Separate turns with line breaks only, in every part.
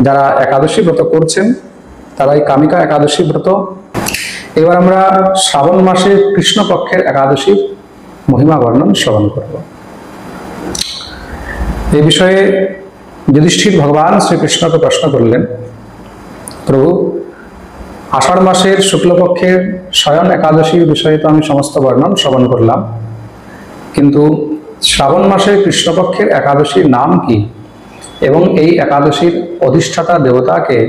যারা একাদশী ব্রত করছেন তারা এই কামিকা একাদশী ব্রত। এবার আমরা শ্রাবণ মাসে কৃষ্ণপক্ষের একাদশীর মহিমা বর্ণন শ্রবণ করব। এই বিষয়ে যুধিষ্ঠির ভগবান শ্রীকৃষ্ণকে প্রশ্ন করলেন, প্রভু, আষাঢ় মাসের শুক্লপক্ষের শয়ন একাদশীর বিষয়ে তো আমি সমস্ত বর্ণন শ্রবণ করলাম, কিন্তু শ্রাবণ মাসের কৃষ্ণপক্ষের একাদশীর নাম কি এবং এই একাদশীর অধিষ্ঠাতা দেবতাকে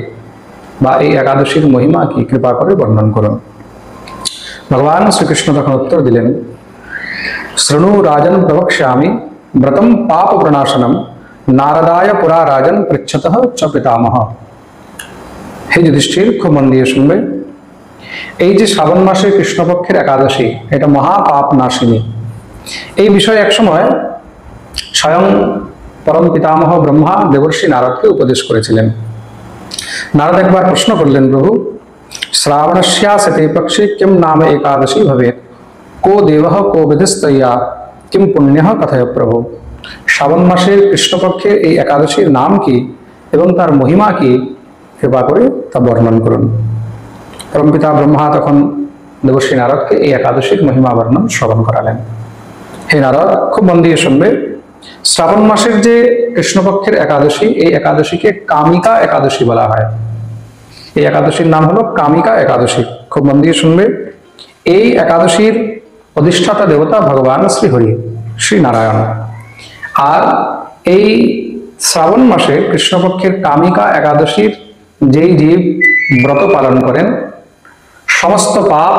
বা এই একাদশীর মহিমা কি, কৃপা করে বর্ণন করুন। ভগবান শ্রীকৃষ্ণ তখন উত্তর দিলেন, শৃণু রাজন প্রবক্ষ্যামি ব্রতম পাপ প্রণাশনম নারদায় পুরা রাজন পৃচ্ছতঃ চ পিতামহ। হে যুধিষ্ঠির, খুব মন দিয়ে শুনবে। এই যে শ্রাবণ মাসের কৃষ্ণপক্ষের একাদশী, এটা মহাপাপ নাশিনী। এই বিষয়ে একসময় স্বয়ং পরম পিতামহ ব্রহ্মা দেবর্ষি নারদকে উপদেশ করেছিলেন। নারদ একবার প্রশ্ন করলেন, প্রভু, শ্রাবণস্যাসতে পক্ষে কিম নাম একাদশী ভবেত, কো দেবঃ কো বিধিস্তয়া কিম পুণ্যঃ কথয় প্রভু। শ্রাবণ মাসের কৃষ্ণপক্ষের এই একাদশীর নাম কি এবং তার মহিমা কি, কৃপা করে তা বর্ণন করুন। পরমপিতা ব্রহ্মা তখন দেবর্ষি নারদকে এই একাদশীর মহিমা বর্ণন শ্রবণ করালেন। হে নারদ, খুব মন দিয়ে শুনবে। শ্রাবণ মাসের যে কৃষ্ণপক্ষের একাদশী, এই একাদশীকে কামিকা একাদশী বলা হয়। এই একাদশীর নাম হলো কামিকা একাদশী। খুব মন দিয়ে শুনবে। এই একাদশীর অধিষ্ঠাতা দেবতা ভগবান শ্রীহরি, শ্রী নারায়ণ। আর এই শ্রাবণ মাসে কৃষ্ণপক্ষের কামিকা একাদশীর যেই জীব ব্রত পালন করেন, সমস্ত পাপ,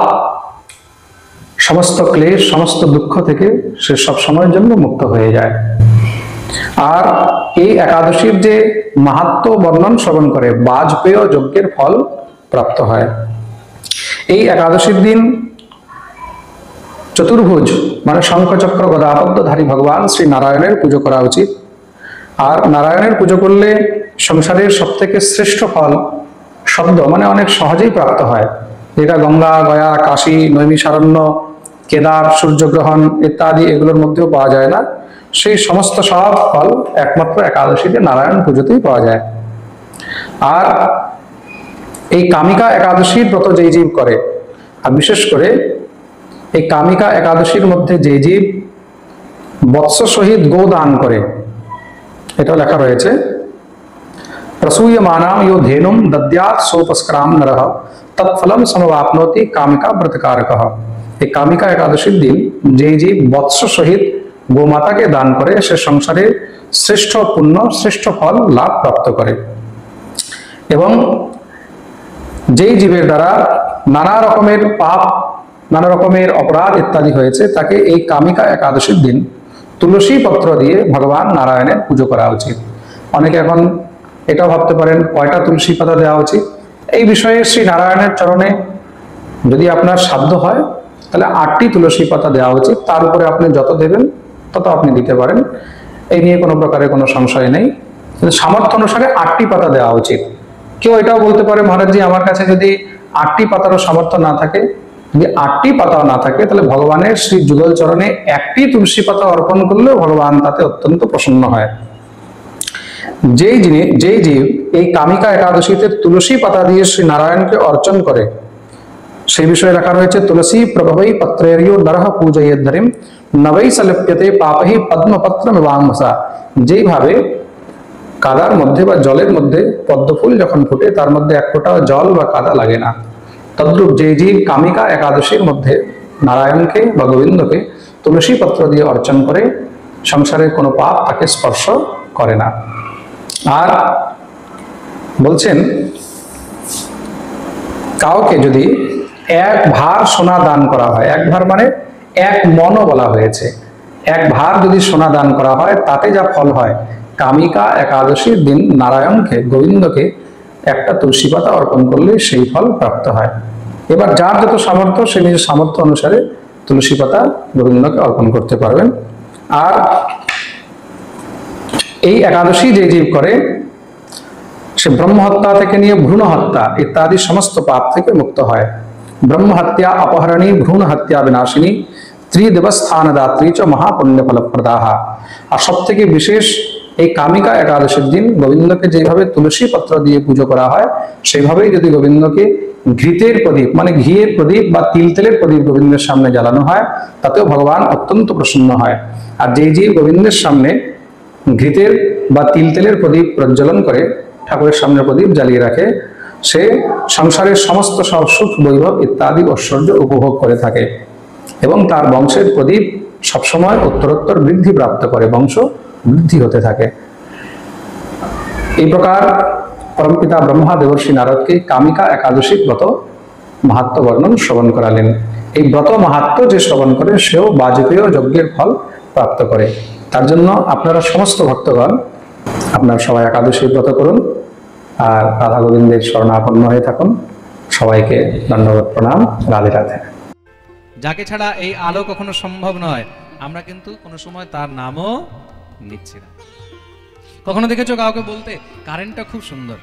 সমস্ত ক্লেশ, সমস্ত দুঃখ থেকে সে সব সময়ের জন্য মুক্ত হয়ে যায়। আর এই একাদশীর যে মাহাত্ম্য বর্ণন শ্রবণ করে, বাজপেয় যজ্ঞের ফল প্রাপ্ত হয়। এই একাদশীর দিন চতুর্ভুজ মানে শঙ্খচক্র গদাপদ্মধারী ভগবান শ্রী নারায়ণের পুজো করা উচিত। আর নারায়ণের পুজো করলে সংসারের সব থেকে শ্রেষ্ঠ ফল শব্দ মানে অনেক সহজেই প্রাপ্ত হয়, যেটা গঙ্গা, গয়া, কাশী, নৈমিষারণ্য, কেদার, সূর্যগ্রহণ ইত্যাদি এগুলোর মধ্যেও পাওয়া যায় না। সেই সমস্ত সব ফল একমাত্র একাদশীতে নারায়ণ পুজোতেই পাওয়া যায়। আর এই কামিকা একাদশীর ব্রত যেই জীব করে, আর বিশেষ করে এই কামিকা একাদশীর মধ্যে যে জীব বৎস সহিত গো দান করে, এটা লেখা রয়েছে, প্রসূয়মানাম ইয়ো ধেনুম দদ্যাৎ সোপস্করাম নরঃ তৎফলম সমবাপ্নোতি কামিকা ব্রতকারকঃ। এই কামিকা একাদশীর দিন যেই জীব বৎস সহিত গোমাতাকে দান করে, সে সংসারে শ্রেষ্ঠ পুণ্য, শ্রেষ্ঠ ফল লাভ প্রাপ্ত করে। এবং যেই জীবের দ্বারা নানা রকমের পাপ, নানা রকমের অপরাধ ইত্যাদি হয়েছে, তাকে এই কামিকা একাদশীর দিন তুলসী পত্র দিয়ে ভগবান নারায়ণের পুজো করা উচিত। অনেকে এখন এটাও ভাবতে পারেন কয়টা তুলসী পাতা দেওয়া উচিত। এই বিষয়ে শ্রী নারায়ণের চরণে যদি আপনার সাধ্য হয় তাহলে 8টি তুলসী পাতা দেওয়া উচিত। তার উপরে আপনি যত দেবেন তত আপনি দিতে পারেন, এই নিয়ে কোনো প্রকারের কোনো সংশয় নেই। কিন্তু সামর্থ্য অনুসারে 8টি পাতা দেওয়া উচিত। কেউ এটাও বলতে পারে, মহারাজজি, আমার কাছে যদি 8টি পাতারও সামর্থ্য না থাকে, যদি 8টি পাতাও না থাকে, তাহলে ভগবানের শ্রী যুগল চরণে 1টি তুলসী পাতা অর্পণ করলেও ভগবান তাতে অত্যন্ত প্রসন্ন হয়। যেই জীব এই কামিকা একাদশীতে তুলসী পাতা দিয়ে শ্রী নারায়ণকে অর্চন করে, সেই বিষয়ে লেখা রয়েছে, তুলসী প্রভবৈ পত্রের্যো নরঃ পূজয়েদ্ধরিম নবৈ সলিপ্যতে পাপহি পদ্মপত্রমিবাম্বসা। যেইভাবে কাদার মধ্যে বা জলের মধ্যে পদ্মফুল যখন ফুটে, তার মধ্যে এক ফোঁটাও জল বা কাদা লাগে না, তদ্রূপ যেই জীব কামিকা একাদশীর মধ্যে নারায়ণকে বা গোবিন্দকে তুলসী পত্র দিয়ে অর্চন করে, সংসারের কোনো পাপ তাকে স্পর্শ করে না। আর বলছেন, কাউকে যদি 1 ভার সোনা দান করা হয়, 1 ভার মানে 1 মনও বলা হয়েছে, 1 ভার যদি সোনা দান করা হয়, তাতে যা ফল হয়, কামিকা একাদশীর দিন নারায়ণকে, গোবিন্দকে 1টা তুলসী পাতা অর্পণ করলে সেই ফল প্রাপ্ত হয়। এবার যার যত সামর্থ্য, সে নিজের সামর্থ্য অনুসারে তুলসী পাতা গোবিন্দকে অর্পণ করতে পারবেন। আর এই একাদশী যে জীব করে, সে ব্রহ্মহত্যা থেকে নিয়ে ভ্রূণ হত্যা ইত্যাদি সমস্ত পাপ থেকে মুক্ত হয়। ব্রহ্মহত্যা অপহরণী, ভ্রূণ হত্যা বিনাশিনী, ত্রিদেবস্থানদাত্রী চ মহাপুণ্য ফলপ্রদাহা। আর সব থেকে বিশেষ এই কামিকা একাদশীর দিন গোবিন্দকে যেভাবে তুলসী পত্র দিয়ে পুজো করা হয়, সেভাবেই যদি গোবিন্দকে ঘৃতের প্রদীপ মানে ঘিয়ের প্রদীপ বা তিল তেলের প্রদীপ গোবিন্দের সামনে জ্বালানো হয়, তাতেও ভগবান অত্যন্ত প্রসন্ন হয়। আর যেই জীব গোবিন্দের সামনে ঘৃতের বা তিল তেলের প্রদীপ প্রজ্বলন করে ঠাকুরের সামনে প্রদীপ জ্বালিয়ে রাখে, সে সংসারের সমস্ত সব সুখ বৈভব ইত্যাদি ঐশ্বর্য উপভোগ করে থাকে এবং তার বংশের প্রদীপ সবসময় উত্তরোত্তর বৃদ্ধি প্রাপ্ত করে, বংশ বৃদ্ধি হতে থাকে। এই প্রকার পরমপিতা ব্রহ্মা দেবর্ষি নারদকে কামিকা একাদশী ব্রত মাহাত্ম্য বর্ণন শ্রবণ করালেন। এই ব্রত মাহাত্ম্য যে শ্রবণ করে সেও বাজপেয় যজ্ঞের ফল প্রাপ্ত করে। তার জন্য আপনারা সমস্ত ভক্তগণ আপনার সবাই একাদশী ব্রত করুন আর রাধা গোবিন্দের শরণাপন্ন হয়ে থাকুন। সবাইকে ধন্যবাদ, প্রণাম, রাধে রাধে।
যাকে ছাড়া এই আলো কখনো সম্ভব নয়, আমরা কিন্তু কোনো সময় তার নামও নিচ্ছি না। কখনো দেখেছো কাউকে বলতে কারেন্টটা খুব সুন্দর,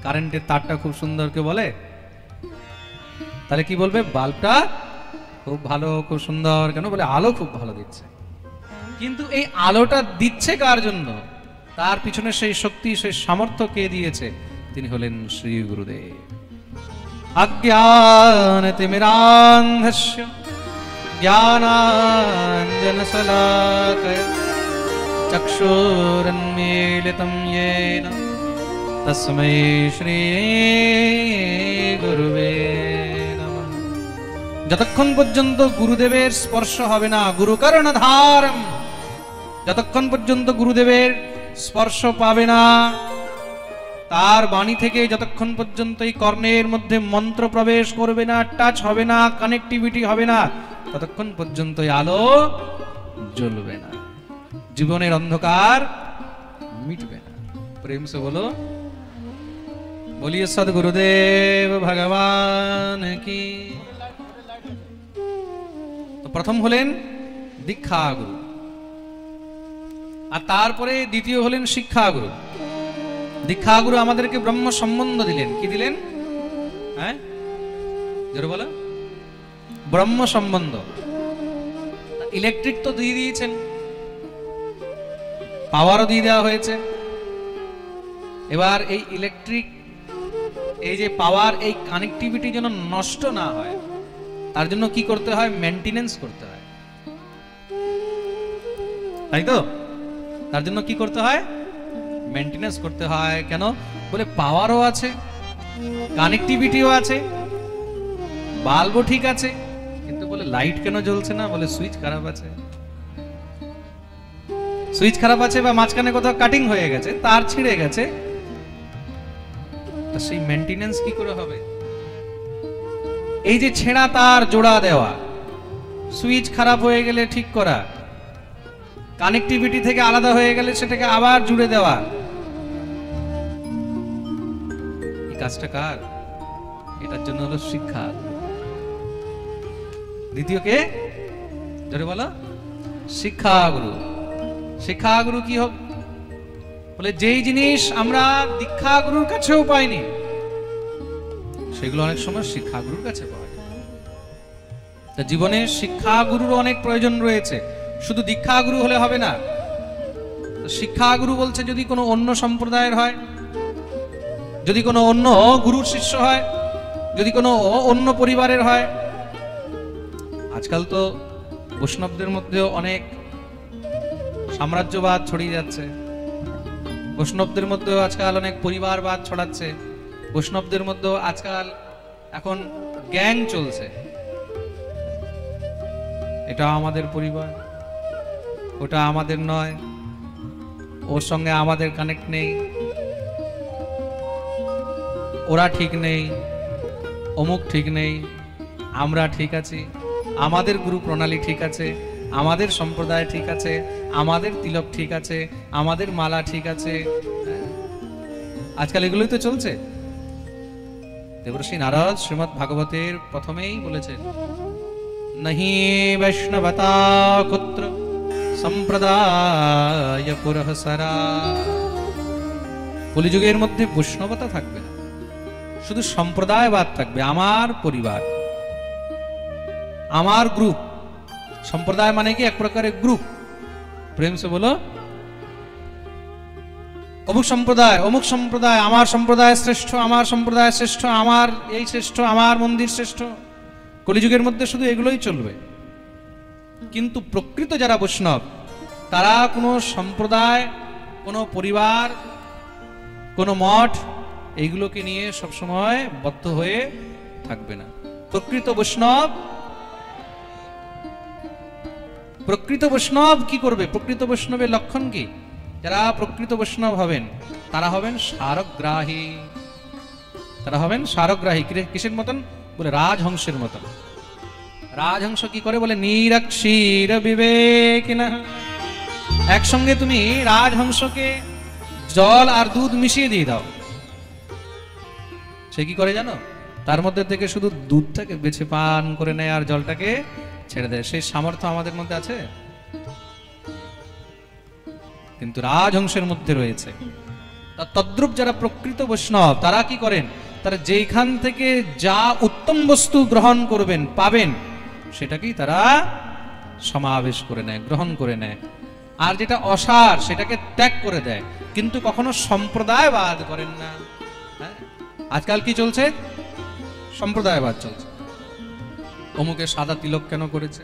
কারেন্টের তারটা খুব সুন্দর, কেউ বলে? তাহলে কি বলবে? বাল্বটা খুব ভালো, খুব সুন্দর। কেন বলে? আলো খুব ভালো দিচ্ছে। কিন্তু এই আলোটা দিচ্ছে কার জন্য? তার পিছনে সেই শক্তি, সেই সামর্থ্য কে দিয়েছে? তিনি হলেন শ্রী গুরুদেব। অজ্ঞানতিমিরান্ধস্য জ্ঞানাঞ্জনশলাকয়া চক্ষুরন্মীলিতং येन তস্मै শ্রী গুরুবে নমঃ। যতক্ষণ পর্যন্ত গুরুদেবের স্পর্শ হবে না, গুরুকর্ণধারম, যতক্ষণ পর্যন্ত গুরুদেবের স্পর্শ পাবে না, তার বাণী থেকে যতক্ষণ পর্যন্ত এই কর্ণের মধ্যে মন্ত্র প্রবেশ করবে না, টাচ হবে না, কানেক্টিভিটি হবে না, ততক্ষণ পর্যন্ত এই আলো জ্বলবে না, জীবনের অন্ধকার মিটবে না। প্রেম সে বলো, বলিয়ে সদ্গুরুদেব ভগবান কি। তো প্রথম হলেন দীক্ষা গুরু, আর তারপরে দ্বিতীয় হলেন শিক্ষা গুরু। দীক্ষা গুরু আমাদেরকে ব্রহ্ম সম্বন্ধ দিলেন। কি দিলেন? হ্যাঁ, জোরে বলো। ব্রহ্ম সম্বন্ধ। ইলেকট্রিক তো দিয়ে দিয়েছেন, পাওয়ারও দিয়ে দেওয়া হয়েছে। এবার এই ইলেকট্রিক, এই যে পাওয়ার, এই কানেক্টিভিটি যেন নষ্ট না হয়, তার জন্য কি করতে হয়? মেইনটেনেন্স করতে হয়, তাই তো? তার জন্য কি করতে হয়? মেইনটেনেন্স করতে হয়। কেন? বলে পাওয়ারও আছে, কানেক্টিভিটিও আছে, বাল্বও ঠিক আছে, কিন্তু বলে লাইট কেন জ্বলছে না? বলে সুইচ খারাপ আছে। সুইচ খারাপ আছে বা মাঝখানে কোথাও কাটিং হয়ে গেছে, তার ছিঁড়ে গেছে, সেই মেইনটেনেন্স কি করে হবে? এই যে ছেঁড়া তার জোড়া দেওয়া, সুইচ খারাপ হয়ে গেলে ঠিক করা, কানেক্টিভিটি থেকে আলাদা হয়ে গেলে সেটাকে আবার জুড়ে দেওয়া, এই কাজটা কার? এটার জন্য হলো শিক্ষা। দ্বিতীয় কে? ধরে বলো, শিক্ষা গুরু। শিক্ষা গুরু কি হবে? বলে যেই জিনিস আমরা দীক্ষা গুরুর কাছেও পাইনি, সেগুলো অনেক সময় শিক্ষা গুরুর কাছে পাওয়া যায়। তা জীবনে শিক্ষা গুরুর অনেক প্রয়োজন রয়েছে, শুধু দীক্ষা গুরু হলে হবে না। শিক্ষা গুরু বলছে যদি কোনো অন্য সম্প্রদায়ের হয়, যদি কোনো অন্য গুরুর শিষ্য হয়, যদি কোনো অন্য পরিবারের হয়। আজকাল তো বৈষ্ণবদের মধ্যেও অনেক সাম্রাজ্যবাদ ছড়িয়ে যাচ্ছে, বৈষ্ণবদের মধ্যেও আজকাল অনেক পরিবারবাদ ছড়াচ্ছে, বৈষ্ণবদের মধ্যেও আজকাল এখন গ্যাং চলছে। এটা আমাদের পরিবার, ওটা আমাদের নয়, ওর সঙ্গে আমাদের কানেক্ট নেই, ওরা ঠিক নেই, অমুক ঠিক নেই, আমরা ঠিক আছি, আমাদের গুরু প্রণালী ঠিক আছে, আমাদের সম্প্রদায় ঠিক আছে, আমাদের তিলক ঠিক আছে, আমাদের মালা ঠিক আছে। আজকাল এগুলোই তো চলছে। দেবর্ষি নারদ শ্রীমদ্ ভাগবতের প্রথমেই বলেছেন, নহি বৈষ্ণবতা কুত্র সম্প্রদায় পুরঃসরা। কলিযুগের মধ্যে বৈষ্ণবতা থাকবে না, শুধু সম্প্রদায়বাদ থাকবে। আমার পরিবার, আমার গ্রুপ। সম্প্রদায় মানে কি? এক প্রকারের গ্রুপ। প্রেম সে বলো, অমুক সম্প্রদায়, আমার সম্প্রদায় শ্রেষ্ঠ, আমার সম্প্রদায় শ্রেষ্ঠ, আমার এই শ্রেষ্ঠ, আমার মন্দির শ্রেষ্ঠ। কলিযুগের মধ্যে শুধু এগুলোই চলবে। কিন্তু প্রকৃত যারা বৈষ্ণব, তারা কোনো সম্প্রদায়, কোনো পরিবার, কোনো মঠ, এইগুলোকে নিয়ে সবসময় বদ্ধ হয়ে থাকবে না। প্রকৃত বৈষ্ণব কি করবে? প্রকৃত বৈষ্ণবের লক্ষণ কি? যারা প্রকৃত বৈষ্ণব হবেন, তারা হবেন সারগ্রাহী। তারা হবেন সারগ্রাহী। কিসের মতন? বলে রাজহংসের মতন। রাজহংস কি করে? বলে নিরক্ষীর বিবেকিনা। একসঙ্গে তুমি রাজহংসকে জল আর দুধ মিশিয়ে দিয়ে দাও, সে কি করে জানো? তার মধ্যে থেকে শুধু দুধটাকে বেছে পান করে নেয় আর জলটাকে ছেড়ে দেয়। সেই সামর্থ্য আমাদের মধ্যে আছে? কিন্তু রাজহংসের মধ্যে রয়েছে। তদ্রূপ যারা প্রকৃত বৈষ্ণব, তারা কি করেন? তারা যেখান থেকে যা উত্তম বস্তু গ্রহণ করবেন, পাবেন, সেটাকেই তারা সমাবেশ করে নেয়, গ্রহণ করে নেয়। আর যেটা অসার, সেটাকে ত্যাগ করে দেয়। কিন্তু কখনো সম্প্রদায়বাদ করেন না। হ্যাঁ, আজকাল কি চলছে? সম্প্রদায়বাদ চলছে। অমুকে সাদা তিলক কেন করেছে?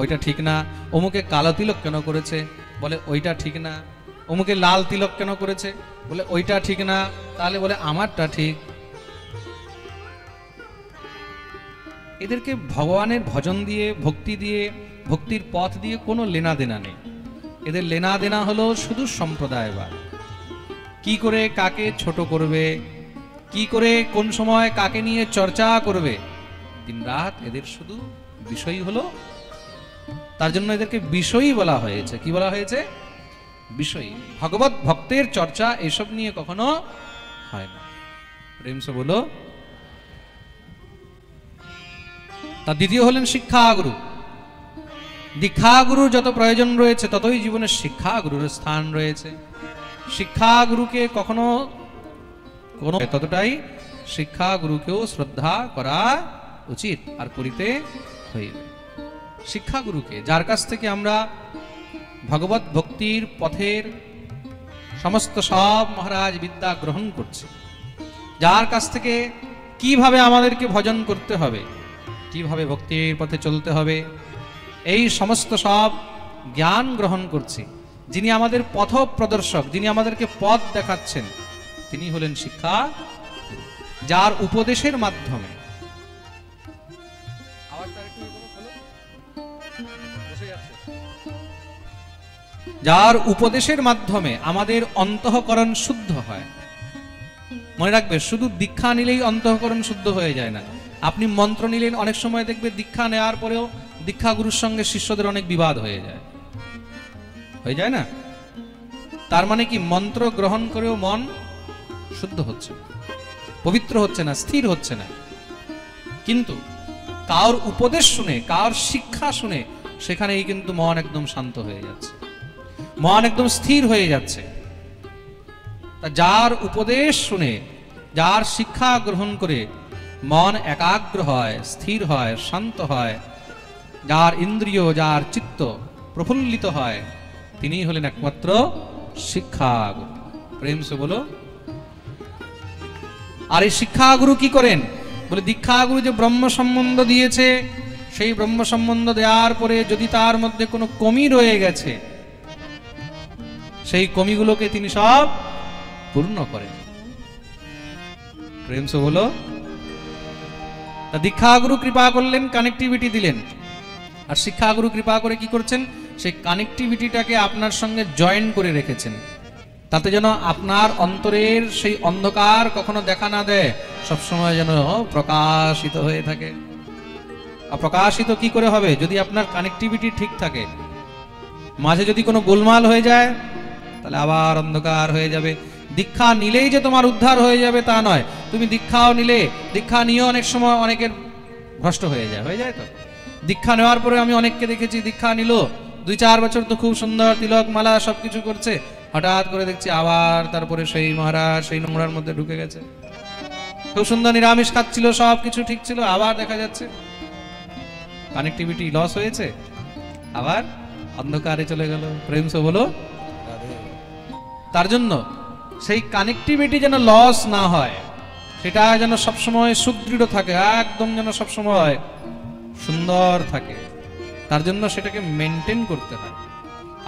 ওইটা ঠিক না। অমুকে কালো তিলক কেন করেছে? বলে ওইটা ঠিক না। অমুকে লাল তিলক কেন করেছে? বলে ওইটা ঠিক না। তাহলে বলে আমারটা ঠিক। এদেরকে ভগবানের ভজন দিয়ে, ভক্তি দিয়ে, ভক্তির পথ দিয়ে কোনো লেনা দেনা নেই। এদের লেনা দেনা হলো শুধু সম্প্রদায়বাদ। কি করে কাকে ছোট করবে, কি করে কোন সময় কাকে নিয়ে চর্চা করবে, দিনরাত এদের শুধু বিষয় হলো। তার জন্য এদেরকে বিষয়ী বলা হয়েছে। কি বলা হয়েছে? বিষয়ী। ভগবত ভক্তের চর্চা এসব নিয়ে কখনো হয় না। প্রেমসে বলো। তার দ্বিতীয় হলেন শিক্ষাগুরু। দীক্ষাগুরুর যত প্রয়োজন রয়েছে, ততই জীবনে শিক্ষাগুরুর স্থান রয়েছে। শিক্ষাগুরুকে কখনো কোনো ততটাই শিক্ষাগুরুকেও শ্রদ্ধা করা উচিত আর করিতে হইবে। শিক্ষাগুরুকে, যার কাছ থেকে আমরা ভগবত ভক্তির পথের সমস্ত সব মহারাজ বিদ্যা গ্রহণ করছি, যার কাছ থেকে কিভাবে আমাদেরকে ভজন করতে হবে, কিভাবে ভক্তির পথে চলতে হবে, এই সমস্ত সব জ্ঞান গ্রহণ করছি, যিনি আমাদের পথ প্রদর্শক, যিনি আমাদেরকে পথ দেখাচ্ছেন, তিনি হলেন শিক্ষা। যার উপদেশের মাধ্যমে, যার উপদেশের মাধ্যমে আমাদের অন্তঃকরণ শুদ্ধ হয়। মনে রাখবে, শুধু দীক্ষা নিলেই অন্তঃকরণ শুদ্ধ হয়ে যায় না। আপনি মন্ত্র নিলেন, অনেক সময় দেখবে দীক্ষা নেওয়ার পরেও দীক্ষা গুরুর সঙ্গে শিষ্যদের অনেক বিবাদ হয়ে যায় না? তার মানে কি? মন্ত্র গ্রহণ করেও মন শুদ্ধ হচ্ছে, পবিত্র হচ্ছে না, স্থির হচ্ছে না। কিন্তু কার উপদেশ শুনে, কার শিক্ষা শুনে, সেখানেই কিন্তু মন একদম শান্ত হয়ে যাচ্ছে, মন একদম স্থির হয়ে যাচ্ছে। তা যার উপদেশ শুনে, যার শিক্ষা গ্রহণ করে মন একাগ্র হয়, স্থির হয়, শান্ত হয়, যার ইন্দ্রিয়, যার চিত্ত প্রফুল্লিত হয়, তিনি হলেন একমাত্র শিক্ষাগুরু। প্রেম সে বলো। আর এই শিক্ষাগুরু কি করেন? বলে দীক্ষাগুরু যে ব্রহ্ম সম্বন্ধ দিয়েছে, সেই ব্রহ্ম সম্বন্ধ দেওয়ার পরে যদি তার মধ্যে কোনো কমি রয়ে গেছে, সেই কমিগুলোকে তিনি সব পূর্ণ করেন। প্রেম সে বলো। তা দীক্ষাগুরু কৃপা করলেন, কানেক্টিভিটি দিলেন। আর শিক্ষাগুরু কৃপা করে কি করছেন? সেই কানেক্টিভিটিটাকে আপনার সঙ্গে জয়েন করে রেখেছেন, তাতে যেন আপনার অন্তরের সেই অন্ধকার কখনো দেখা না দেয়, সবসময় যেন প্রকাশিত হয়ে থাকে। আর প্রকাশিত কি করে হবে? যদি আপনার কানেক্টিভিটি ঠিক থাকে। মাঝে যদি কোনো গোলমাল হয়ে যায়, তাহলে আবার অন্ধকার হয়ে যাবে। দীক্ষা নিলেই যে তোমার উদ্ধার হয়ে যাবে তা নয়। তুমি দীক্ষাও নিলে, দীক্ষা নিয়ে অনেক সময় অনেকের ভ্রষ্ট হয়ে যায় তো। দীক্ষা নেওয়ার পরে আমি অনেককে দেখেছি, দীক্ষা নিল 2-4 বছর তো খুব সুন্দর তিলক মালা সবকিছু করছে, হঠাৎ করে দেখছি আবার তারপরে সেই মহারাজ সেই নোংরার মধ্যে ঢুকে গেছে। খুব সুন্দর নিরামিষ খাচ্ছিল, সব কিছু ঠিক ছিল, আবার দেখা যাচ্ছে কানেক্টিভিটি লস হয়েছে, আবার অন্ধকারে চলে গেল। প্রেম সে বলো। তার জন্য সেই কানেক্টিভিটি যেন লস না হয়, সেটা যেন সবসময় সুদৃঢ় থাকে, একদম যেন সবসময় সুন্দর থাকে, তার জন্য সেটাকে মেনটেন করতে হয়।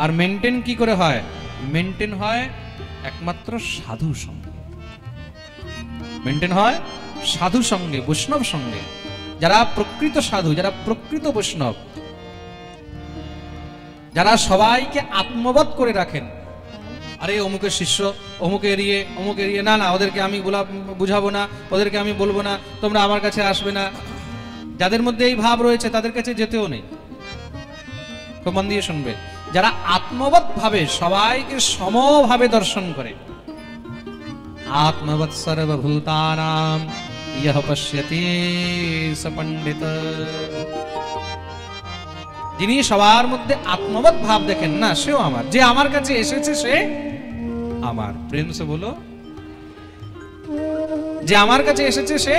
আর মেনটেন কি করে হয়? মেনটেন হয় একমাত্র সাধু সঙ্গে। মেনটেন হয় সাধু সঙ্গে, বৈষ্ণব সঙ্গে, যারা প্রকৃত সাধু, যারা প্রকৃত বৈষ্ণব, যারা সবাইকে আত্মবোধ করে রাখেন। আরে অমুকের শিষ্য, অমুকে এড়িয়ে, না না ওদেরকে আমি বুঝাবো না, ওদেরকে আমি বলবো না, তোমরা আমার কাছে আসবে না। যাদের মধ্যে এই ভাব রয়েছে তাদের কাছে যেতেও নেই। খুব মন দিয়ে শুনবে, যারা আত্মবোধ ভাবে সবাইকে সমভাবে দর্শন করে, আত্মবৎ সর্বভূতানাম ইয়ঃ পশ্যতি স পণ্ডিত, যিনি সবার মধ্যে আত্মবোধ ভাব দেখেন, না সেও আমার, যে আমার কাছে এসেছে সে আমার। প্রেম সে বলো, যে আমার কাছে এসেছে সে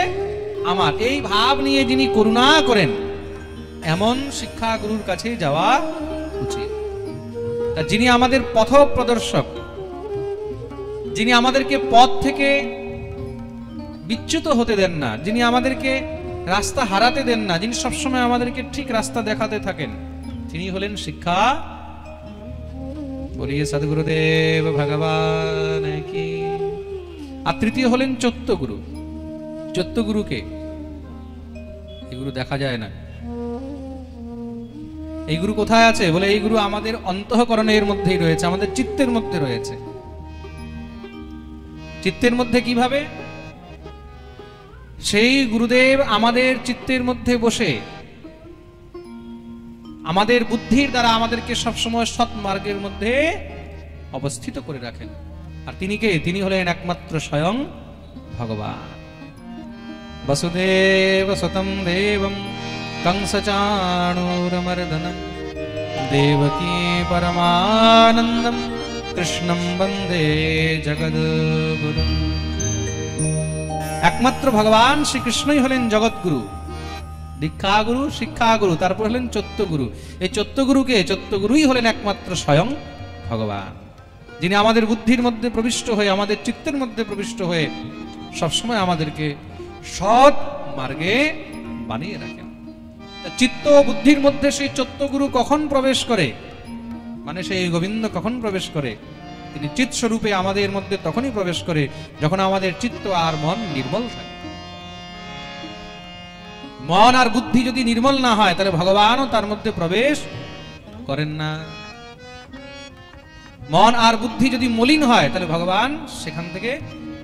আমার, এই ভাব নিয়ে যিনি করুণা করেন, এমন শিক্ষা গুরুর কাছে যাওয়া উচিত। যিনি আমাদের পথ প্রদর্শক, যিনি আমাদেরকে পথ থেকে বিচ্যুত হতে দেন না, যিনি আমাদেরকে রাস্তা হারাতে দেন না, যিনি সবসময় আমাদেরকে ঠিক রাস্তা দেখাতে থাকেন, তিনি হলেন শিক্ষা। বলিয়ে সদ্গুরুদেব ভগবান কি। আর তৃতীয় হলেন চৈত্যগুরু। চৈত্যগুরুকে, এই গুরু দেখা যায় না। এই গুরু কোথায় আছে? বলে এই গুরু আমাদের অন্তঃকরণের মধ্যেই রয়েছে, আমাদের চিত্তের মধ্যে রয়েছে। চিত্তের মধ্যে কিভাবে? সেই গুরুদেব আমাদের চিত্তের মধ্যে বসে আমাদের বুদ্ধির দ্বারা আমাদেরকে সবসময় সৎ মার্গের মধ্যে অবস্থিত করে রাখেন। আর তিনি কে? তিনি হলেন একমাত্র স্বয়ং ভগবান। বসুদেব সুতং দেবম कंसचाणूरमर्दनं देवकी परमानन्दं कृष्णं वन्दे जगद्गुरुं। একমাত্র ভগবান শ্রীকৃষ্ণই হলেন জগৎগুরু, দীক্ষাগুরু, শিক্ষাগুরু, তারপর হলেন চৈত্যগুরু। এই চৈত্যগুরুকে, চৈত্যগুরুই হলেন একমাত্র স্বয়ং ভগবান, যিনি আমাদের বুদ্ধির মধ্যে প্রবিষ্ট হয়ে, আমাদের চিত্তের মধ্যে প্রবিষ্ট হয়ে সবসময় আমাদেরকে সৎ মার্গে বানিয়ে রাখেন। চিত্ত বুদ্ধির মধ্যে সেই চৈত্যগুরু কখন প্রবেশ করে, মানে সেই গোবিন্দ কখন প্রবেশ করে? তিনি চিৎ স্বরূপে আমাদের মধ্যে তখনই প্রবেশ করে যখন আমাদের চিত্ত আর মন নির্মল থাকে। মন আর বুদ্ধি যদি নির্মল না হয় তাহলে ভগবানও তার মধ্যে প্রবেশ করেন না। মন আর বুদ্ধি যদি মলিন হয় তাহলে ভগবান সেখান থেকে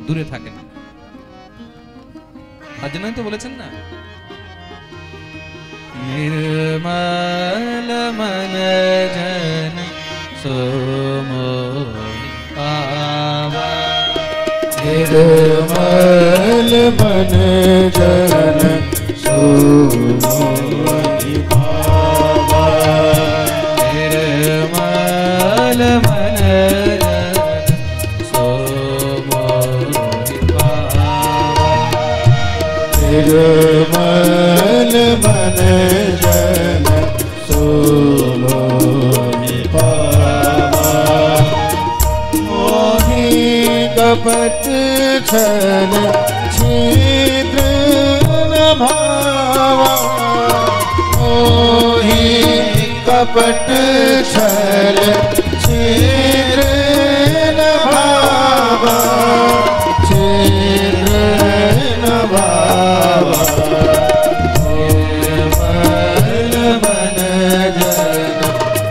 দূরে থাকেন। তার জন্যই তো বলেছেন না, निर्मल मन जन सोमोहि पावा।
निर्मल मन जन सोमोहि पावा।
निर्मल मन जन सोमोहि पावा।
निर्मल मन जन सोमोहि पावा। मोहि कपट छल छिद्र न भावा। मोहि कपट छल छिद्र न भावा। छिद्र न भावा। मन जन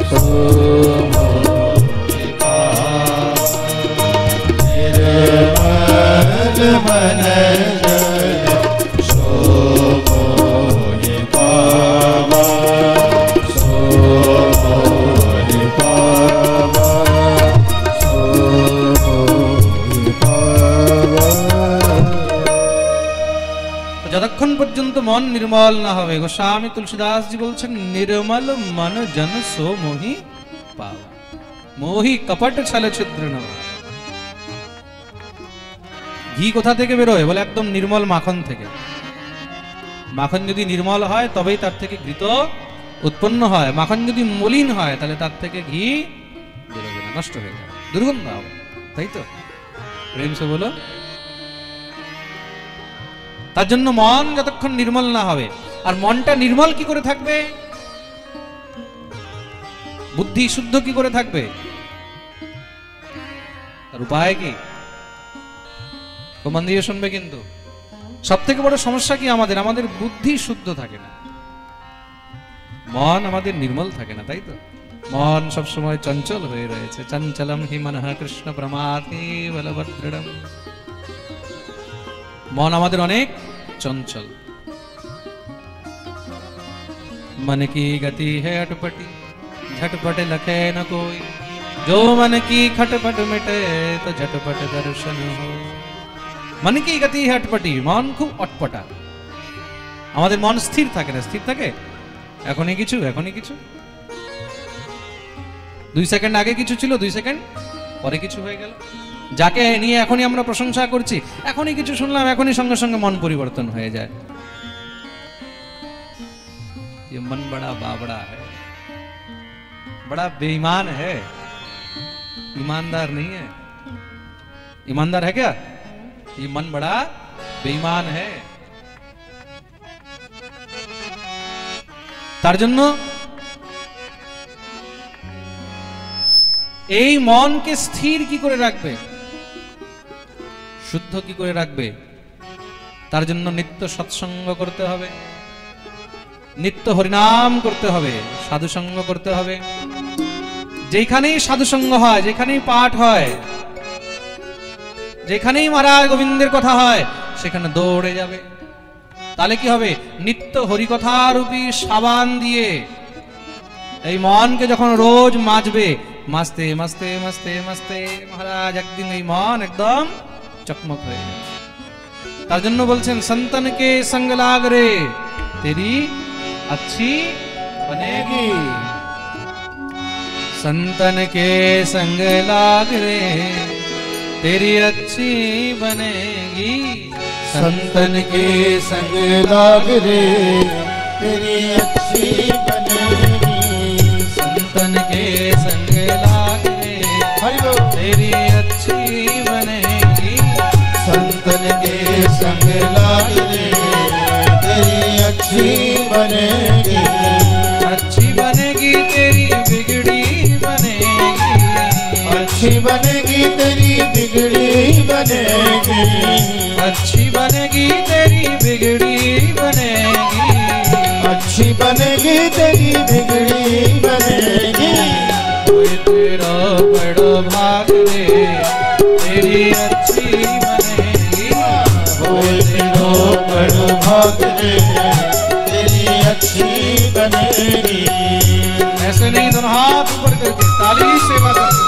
सोमोहि पावा। सोमोहि पावा। सोमोहि पावा।
যতক্ষণ পর্যন্ত মন নির্মল না হবে, গোস্বামী তুলসীদাস জি বলছেন নির্মল মন জন সো মোহি পাওয়া। মোহি কপট ছলে ছিদ্র ন। ঘি কোথা থেকে বেরোয়? বলে একদম নির্মল মাখন থেকে। মাখন যদি নির্মল হয় তবেই তার থেকে ঘৃত উৎপন্ন হয়। মাখন যদি মলিন হয় তাহলে তার থেকে ঘি বেরোবে না, নষ্ট হয়ে যাবে, দুর্গন্ধ হবে। তাই তো? প্রেম সে বলো। তার জন্য মন যতক্ষণ নির্মল না হবে, আর মনটা নির্মল কি করে থাকবে, বুদ্ধি শুদ্ধ কি করে থাকবে, তার উপায় কি? মন দিয়ে শুনবে। কিন্তু সব থেকে বড় সমস্যা কি আমাদের, আমাদের বুদ্ধি শুদ্ধ থাকে না, মন আমাদের নির্মল থাকে না, তাই তো? মন সবসময় চঞ্চল হয়ে রয়েছে। চঞ্চলম হি মনঃ কৃষ্ণ প্রমাতি বলভদ্রম। মন আমাদের অনেক চঞ্চল। मन की गति है अटपटी, झटपट लखे न कोई, जो मन की खटपट मिटे तो झटपट दर्शन हो। मन की गति है अटपटी, मन খুব অটপটা। আমাদের মন স্থির থাকে না। স্থির থাকে এখনই কিছু, এখনই কিছু, 2 সেকেন্ড আগে কিছু ছিল, 2 সেকেন্ড পরে কিছু হয়ে গেল। যাকে নিয়ে এখনই আমরা প্রশংসা করছি, এখনই কিছু শুনলাম, এখনই সঙ্গে সঙ্গে মন পরিবর্তন হয়ে যায়। ये मन बड़ा बावड़ा है, बड़ा बेईमान है, ईमानदार नहीं है। ईमानदार है क्या? ये मन बड़ा बेईमान है। তার জন্য এই মনকে স্থির কি করে রাখবে, শুদ্ধ কি করে রাখবে, তার জন্য নিত্য সৎসঙ্গ করতে হবে, নিত্য হরিনাম করতে হবে, সাধুসঙ্গ করতে হবে। যেখানেই সাধুসঙ্গ হয়, যেখানেই পাঠ হয়, যেখানেই মহারাজ গোবিন্দের কথা হয়, সেখানে দৌড়ে যাবে। তাহলে কি হবে? নিত্য হরিকথা রূপী সাবান দিয়ে এই মনকে যখন রোজ মাজবে, মাজতে মাজতে মাজতে মাজতে মহারাজ একদিন এই মন একদম চকমক হয়ে যাবে। তার জন্য বলছেন संतन के संग लाग रे तेरी अच्छी बनेगी, संतन के संग लाग रे तेरी अच्छी बनेगी,
संतन के संग लाग रे तेरी अच्छी बनेगी,
संतन के संग लाग रे तेरी अच्छी बनेगी,
संतन के संग लाग रे तेरी अच्छी बनेगी,
अच्छी बनेगी तेरी बिगड़ी बनेगी,
अच्छी बनेगी तेरी बिगड़ी बनेगी,
अच्छी बनेगी तेरी बिगड़ी बनेगी,
अच्छी बनेगी तेरी बिगड़ी बनेगी।
कोई तेरा बड़ा भाग रे तेरी अच्छी बनेगी,
कोई तेरो बड़ो भाग रे तेरी अच्छी बनेगी।
ऐसे नहीं, दोनों हाथ ऊपर करके ताली सेवा करते।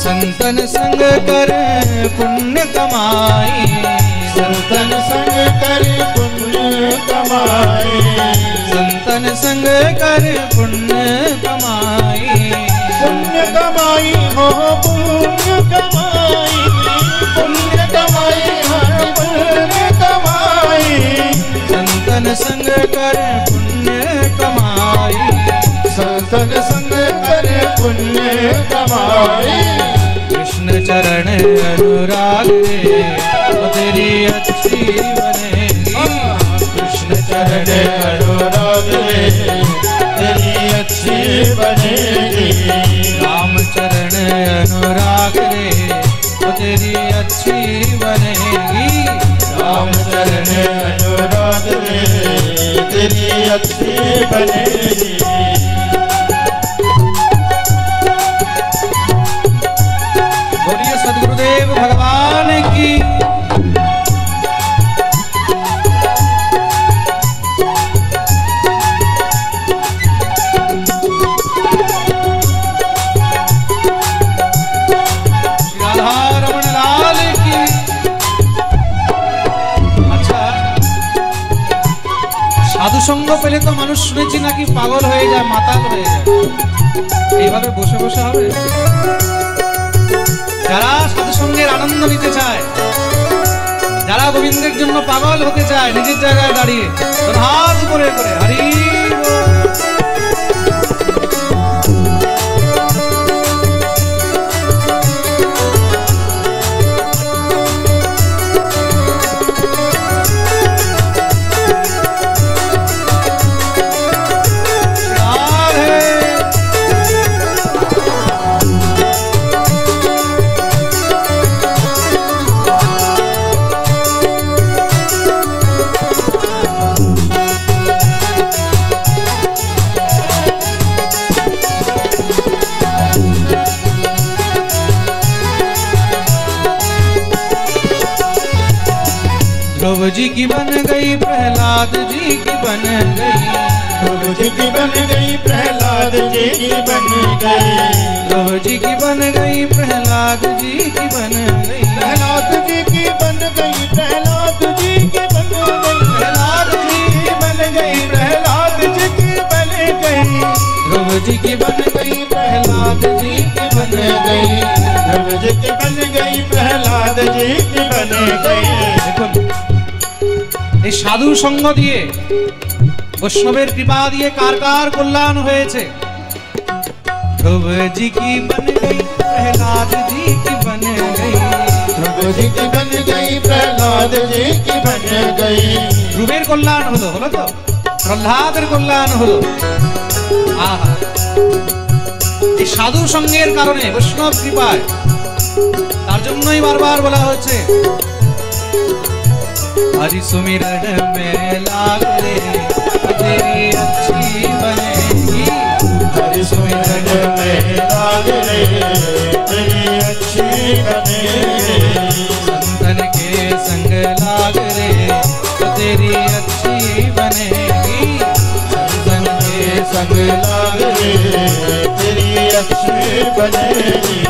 संतन संग कर पुण्य कमाई,
संतन संग कर पुण्य कमाई,
संतन संग कर पुण्य कमाई,
पुण्य कमाई हो पुण्य कमाई, पुण्य कमाई हर पुण्य कमाई,
संतन संग कर पुण्य कमाई,
संतन संग कर पुण्य कमाई।
कृष्ण चरण अनुराग रे तो तेरी अच्छी बनेगी,
कृष्ण चरण अनुराग रे तेरी अच्छी बनेगी,
राम चरण अनुराग रे तो तेरी अच्छी बनेगी,
राम चरण अनुराग में तेरी अच्छी बनेगी।
बोलिए सद्गुरुदेव भगवान की। সাধু সঙ্গ পেলে তো মানুষ শুনেছি নাকি পাগল হয়ে যায়, মাতাল হয়ে যায়। এইভাবে বসে বসে হবে? যারা সাধু সঙ্গের আনন্দ নিতে চায়, যারা গোবিন্দের জন্য পাগল হতে চায়, নিজের জায়গায় দাঁড়িয়ে হাত উপরে করে হরি ध्रुव जी की बन गई, प्रहलाद जी की बन गई।
ध्रुव जी की बन गई, प्रहलाद जी की बन गई।
ध्रुव जी की बन गई, प्रहलाद जी की बन गई।
प्रहलाद जी की बन गई, प्रहलाद जी की बन गई।
प्रहलाद जी
की बन गई, प्रहलाद जी की बन गई।
ध्रुव जी की बन गई, प्रहलाद जी की बन गई।
ध्रुव जी की बन गई, प्रहलाद जी की बन गई।
দেখুন এই সাধু সঙ্গ দিয়ে, বৈষ্ণবের কৃপা দিয়ে কার কার কল্যাণ হয়েছে। ধ্রুব জি কি বন গই, প্রহলাদ জি কি বন গই।
ধ্রুব জি কি বন গই, প্রহলাদ জি কি বন গই।
ধ্রুবের কল্যাণ হলো, হলো তো? প্রহ্লাদের কল্যাণ হলো। আহা, এই সাধু সঙ্গের কারণে, বৈষ্ণব কৃপায়, তার জন্যই বারবার বলা হচ্ছে हरि सुमिरन में लाग रे तेरी अच्छी बनेगी।
हरि सुमिरन में लाग रे तेरी अच्छी बनेगी।
संतन के संग लाग रे तो तेरी अच्छी बनेगी।
संतन के संग लाग रे तेरी अच्छी बनेगी।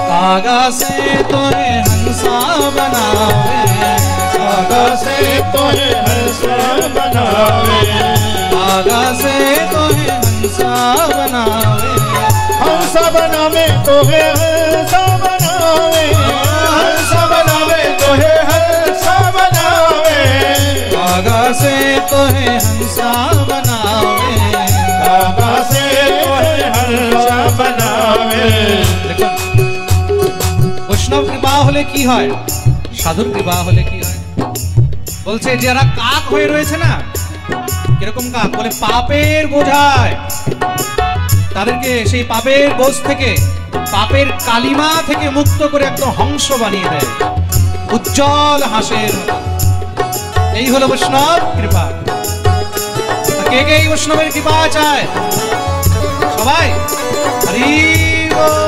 कागा से तोहे हंसा बनावे,
कागा से तोहे हंसा बनावे।
कागा से तोहे हंसा बनावे।
हंसा बनावे तोहे हंसा बनावे। हंसा बनावे तोहे हंसा बनावे।
कागा से तोहे हंसा बनावे।
कागा से तोहे हंसा बनावे।
বৈষ্ণব কৃপা হলে কি হয়, সাধুর কৃপা হলে কি হয়? বলছে যারা কাক হয়ে রয়েছে না, কিরকম কাক বলে, পাপের বোঝায় তাদেরকে সেই পাপের বোঝ থেকে, পাপের কালিমা থেকে মুক্ত করে একদম হংস বানিয়ে দেয়, উজ্জ্বল হাসের মতো। এই হলো বৈষ্ণব কৃপা। কে কে এই বৈষ্ণবের কৃপা চায়? সবাই হরি बोल।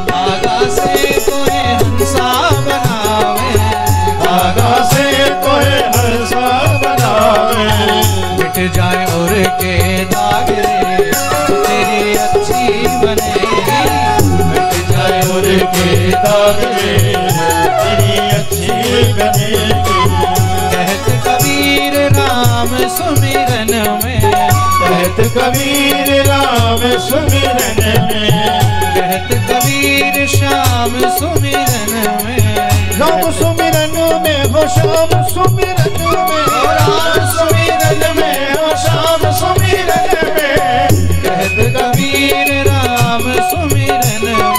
कागा से तोहे हंसा मिट जाए और के दाग रे तेरी अच्छी बनेगी।
मिट जाए और के दाग रे तेरी अच्छी बनेगी।
कहत कबीर राम सुमिरन में,
कहत कबीर राम सुमिरन में,
कहत कबीर श्याम सुमिरन में,
राम सुमिरन में हो श्याम सुमिरन में,
राम सुमिरन में
हो श्याम सुमिरन में।
कहत कबीर राम सुमिरन में,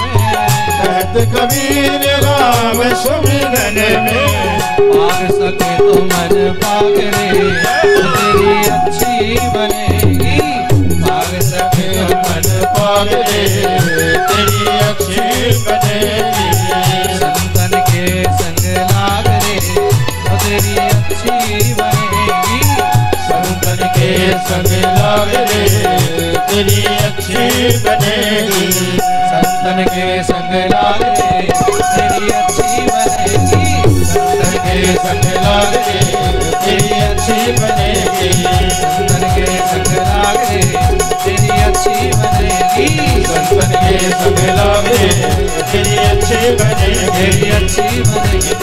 कहत कबीर राम सुमिरन में।
पाग सके तो मन पाग रे तेरी अच्छी बनेगी। पाग सके तो मन
पाग रे तेरी अच्छी बनेगी।
संतन के संग लाग रे तो तेरी अच्छी बनेगी।
संतन के संग लाग रे तेरी अच्छी बनेगी।
संतन के संग लाग रे तेरी अच्छी बनेगी। संतन के संग लाग रे
तेरी अच्छी बनेगी।
संतन के संग लाग रे तेरी अच्छी बनेगी।
संतन के संग लाग रे तेरी अच्छी बनेगी।
तेरी अच्छी बनेगी।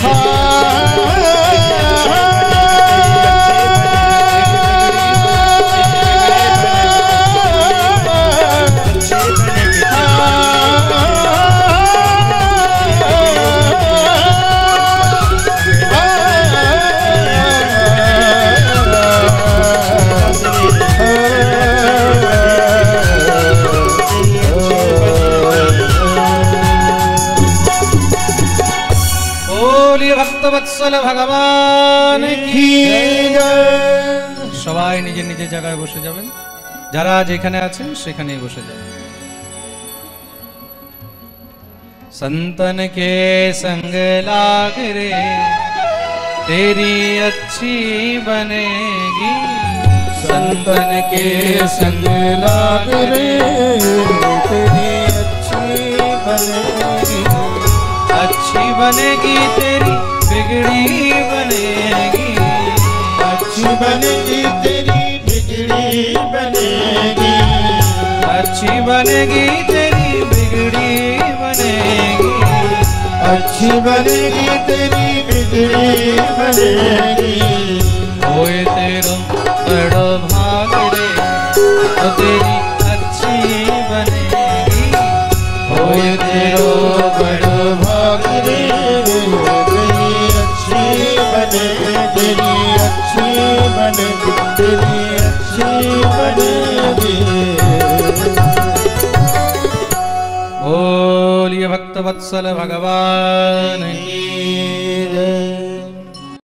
ভক্তবৎসল ভগবান কি জয়। সবাই নিজের নিজের জায়গায় বসে যাবেন। যারা যেখানে আছেন সেখানেই বসে যাবেন। संतन के संग लाग रे तेरी अच्छी बनेगी। संतन के संग लाग रे
तेरी अच्छी बनेगी।
अच्छी बनेगी तेरी बिगड़ी बनेगी।
अच्छी बनेगी तेरी बिगड़ी बनेगी।
अच्छी बनेगी तेरी बिगड़ी बनेगी।
अच्छी बनेगी तेरी बिगड़ी बनेगी।
होए तेरा बड़ो भाग रे तो तेरी अच्छी बनेगी।
होए तेरो बड़ो भाग रे तेरी अच्छी बनेगी। तेरी अच्छी बनेगी। तेरी अच्छी बनेगी।
बोलिए भक्त वत्सल भगवान
की जय।